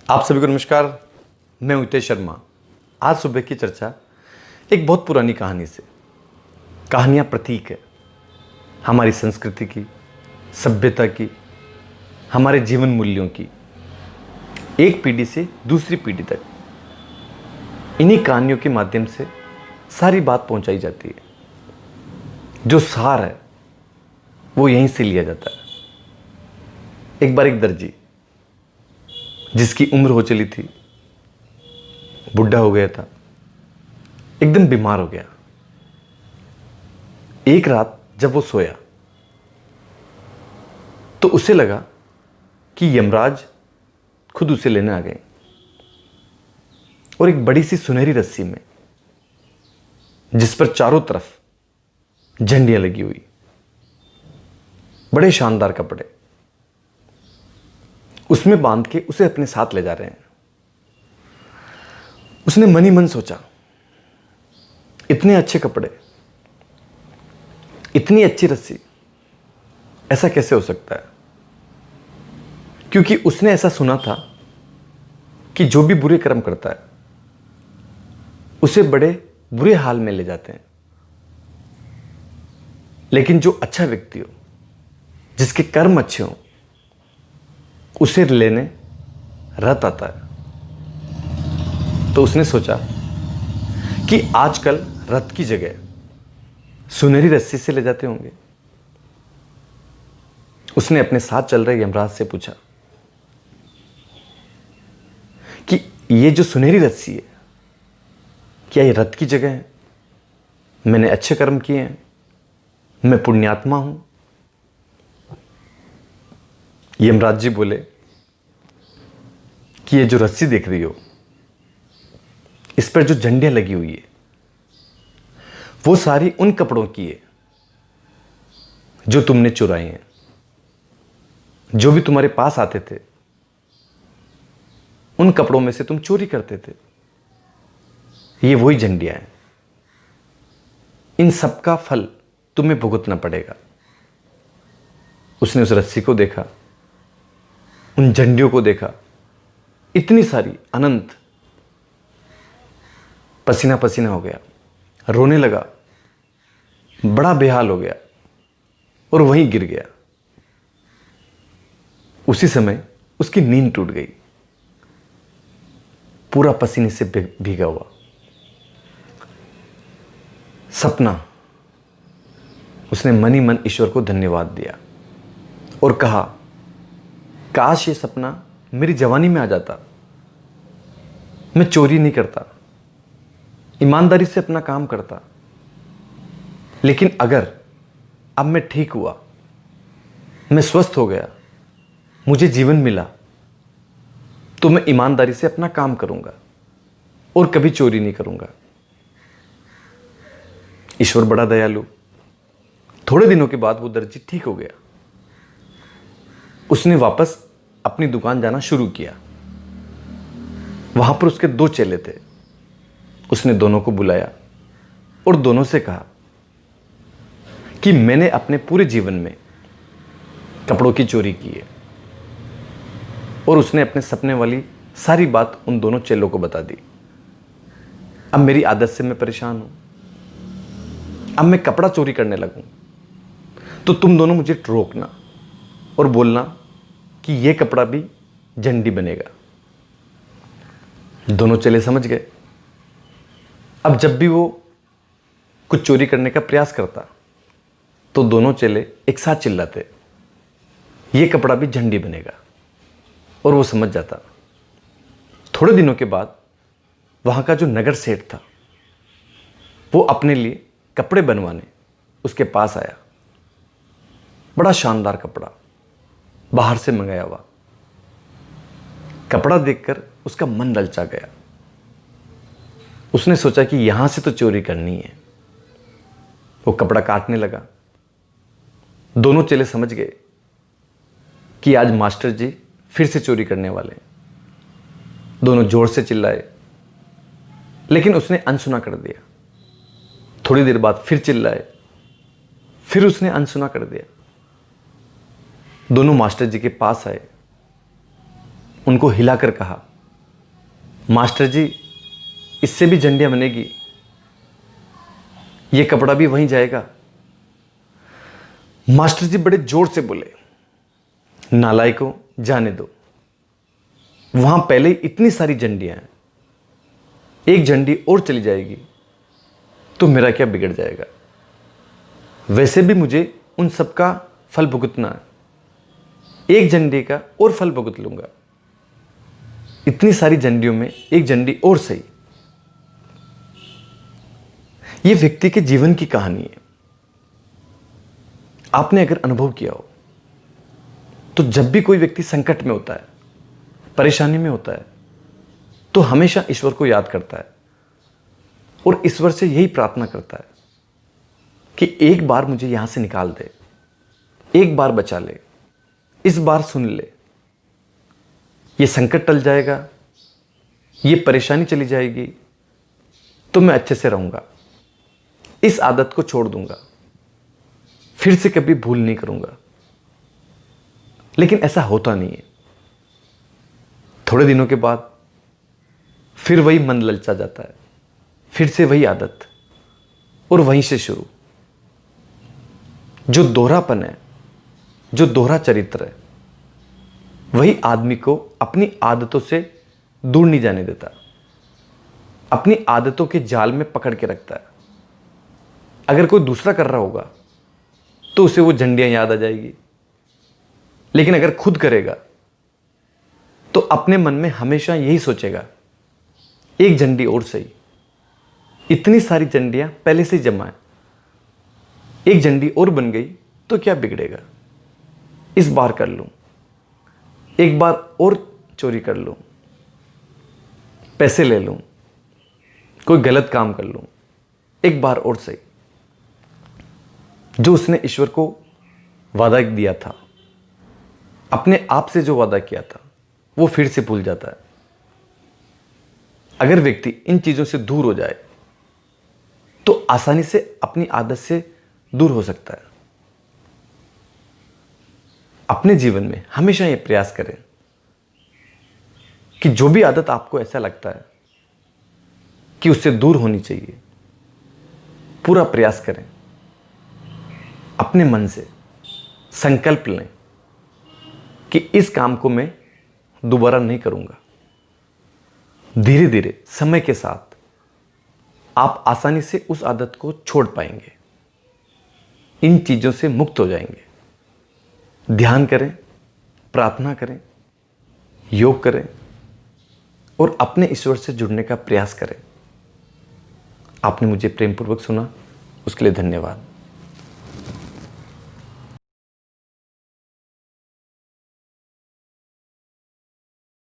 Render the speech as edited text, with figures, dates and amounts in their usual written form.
आप सभी को नमस्कार। मैं हितेश शर्मा। आज सुबह की चर्चा एक बहुत पुरानी कहानी से। कहानियाँ प्रतीक है हमारी संस्कृति की, सभ्यता की, हमारे जीवन मूल्यों की, एक पीढ़ी से दूसरी पीढ़ी तक। इन्हीं कहानियों के माध्यम से सारी बात पहुंचाई जाती है। जो सार है वो यहीं से लिया जाता है। एक बार एक दर्जी, जिसकी उम्र हो चली थी, बुढ़ा हो गया था, एकदम बीमार हो गया। एक रात जब वो सोया तो उसे लगा कि यमराज खुद उसे लेने आ गए और एक बड़ी सी सुनहरी रस्सी में, जिस पर चारों तरफ झंडियां लगी हुई, बड़े शानदार कपड़े, उसमें बांध के उसे अपने साथ ले जा रहे हैं। उसने मन ही मन सोचा, इतने अच्छे कपड़े, इतनी अच्छी रस्सी, ऐसा कैसे हो सकता है? क्योंकि उसने ऐसा सुना था कि जो भी बुरे कर्म करता है उसे बड़े बुरे हाल में ले जाते हैं, लेकिन जो अच्छा व्यक्ति हो, जिसके कर्म अच्छे हों, उसे लेने रथ आता है। तो उसने सोचा कि आजकल रथ की जगह सुनहरी रस्सी से ले जाते होंगे। उसने अपने साथ चल रहे यमराज से पूछा कि ये जो सुनहरी रस्सी है, क्या ये रथ की जगह है? मैंने अच्छे कर्म किए हैं, मैं पुण्यात्मा हूं। यमराज जी बोले कि ये जो रस्सी देख रही हो, इस पर जो झंडियां लगी हुई है, वो सारी उन कपड़ों की है जो तुमने चुराए हैं। जो भी तुम्हारे पास आते थे, उन कपड़ों में से तुम चोरी करते थे। ये वही झंडियां हैं। इन सब का फल तुम्हें भुगतना पड़ेगा। उसने उस रस्सी को देखा, उन झंडियों को देखा, इतनी सारी, अनंत। पसीना पसीना हो गया, रोने लगा, बड़ा बेहाल हो गया और वहीं गिर गया। उसी समय उसकी नींद टूट गई, पूरा पसीने से भीगा हुआ। सपना। उसने मन ही मन ईश्वर को धन्यवाद दिया और कहा, काश ये सपना मेरी जवानी में आ जाता। मैं चोरी नहीं करता, ईमानदारी से अपना काम करता। लेकिन अगर अब मैं ठीक हुआ, मैं स्वस्थ हो गया, मुझे जीवन मिला, तो मैं ईमानदारी से अपना काम करूंगा और कभी चोरी नहीं करूंगा। ईश्वर बड़ा दयालु। थोड़े दिनों के बाद वो दर्जी ठीक हो गया। उसने वापस अपनी दुकान जाना शुरू किया। वहां पर उसके दो चेले थे। उसने दोनों को बुलाया और दोनों से कहा कि मैंने अपने पूरे जीवन में कपड़ों की चोरी की है। और उसने अपने सपने वाली सारी बात उन दोनों चेलों को बता दी। अब मेरी आदत से मैं परेशान हूं, अब मैं कपड़ा चोरी करने लगूं, तो तुम दोनों मुझे रोकना और बोलना कि यह कपड़ा भी झंडी बनेगा। दोनों चेले समझ गए। अब जब भी वो कुछ चोरी करने का प्रयास करता, तो दोनों चेले एक साथ चिल्लाते, यह कपड़ा भी झंडी बनेगा, और वो समझ जाता। थोड़े दिनों के बाद वहां का जो नगर सेठ था, वो अपने लिए कपड़े बनवाने उसके पास आया। बड़ा शानदार कपड़ा, बाहर से मंगाया हुआ। कपड़ा देखकर उसका मन ललचा गया। उसने सोचा कि यहां से तो चोरी करनी है। वो कपड़ा काटने लगा। दोनों चेले समझ गए कि आज मास्टर जी फिर से चोरी करने वाले। दोनों जोर से चिल्लाए, लेकिन उसने अनसुना कर दिया। थोड़ी देर बाद फिर चिल्लाए, फिर उसने अनसुना कर दिया। दोनों मास्टर जी के पास आए, उनको हिलाकर कहा मास्टर जी, इससे भी झंडियाँ बनेगी, ये कपड़ा भी वहीं जाएगा। मास्टर जी बड़े जोर से बोले, नालायकों, जाने दो, वहां पहले ही इतनी सारी झंडियां हैं, एक झंडी और चली जाएगी तो मेरा क्या बिगड़ जाएगा। वैसे भी मुझे उन सब का फल भुगतना है, एक झंडी का और फल भुगत लूंगा। इतनी सारी झंडियों में एक झंडी और सही। यह व्यक्ति के जीवन की कहानी है। आपने अगर अनुभव किया हो तो जब भी कोई व्यक्ति संकट में होता है, परेशानी में होता है, तो हमेशा ईश्वर को याद करता है और ईश्वर से यही प्रार्थना करता है कि एक बार मुझे यहां से निकाल दे, एक बार बचा ले, इस बार सुन ले, ये संकट टल जाएगा, ये परेशानी चली जाएगी, तो मैं अच्छे से रहूंगा, इस आदत को छोड़ दूंगा, फिर से कभी भूल नहीं करूंगा। लेकिन ऐसा होता नहीं है। थोड़े दिनों के बाद फिर वही मन ललचा जाता है, फिर से वही आदत और वहीं से शुरू। जो दोहरापन है, जो दोहरा चरित्र है, वही आदमी को अपनी आदतों से दूर नहीं जाने देता, अपनी आदतों के जाल में पकड़ के रखता है। अगर कोई दूसरा कर रहा होगा तो उसे वो झंडियां याद आ जाएगी, लेकिन अगर खुद करेगा तो अपने मन में हमेशा यही सोचेगा, एक झंडी और सही। इतनी सारी झंडियां पहले से जमा है, एक झंडी और बन गई तो क्या बिगड़ेगा, इस बार कर लूं, एक बार और चोरी कर लूं, पैसे ले लूं, कोई गलत काम कर लूं, एक बार और सही। जो उसने ईश्वर को वादा दिया था, अपने आप से जो वादा किया था, वो फिर से भूल जाता है। अगर व्यक्ति इन चीजों से दूर हो जाए तो आसानी से अपनी आदत से दूर हो सकता है। अपने जीवन में हमेशा यह प्रयास करें कि जो भी आदत आपको ऐसा लगता है कि उससे दूर होनी चाहिए, पूरा प्रयास करें, अपने मन से संकल्प लें कि इस काम को मैं दोबारा नहीं करूंगा। धीरे धीरे समय के साथ आप आसानी से उस आदत को छोड़ पाएंगे, इन चीजों से मुक्त हो जाएंगे। ध्यान करें, प्रार्थना करें, योग करें और अपने ईश्वर से जुड़ने का प्रयास करें। आपने मुझे प्रेमपूर्वक सुना, उसके लिए धन्यवाद।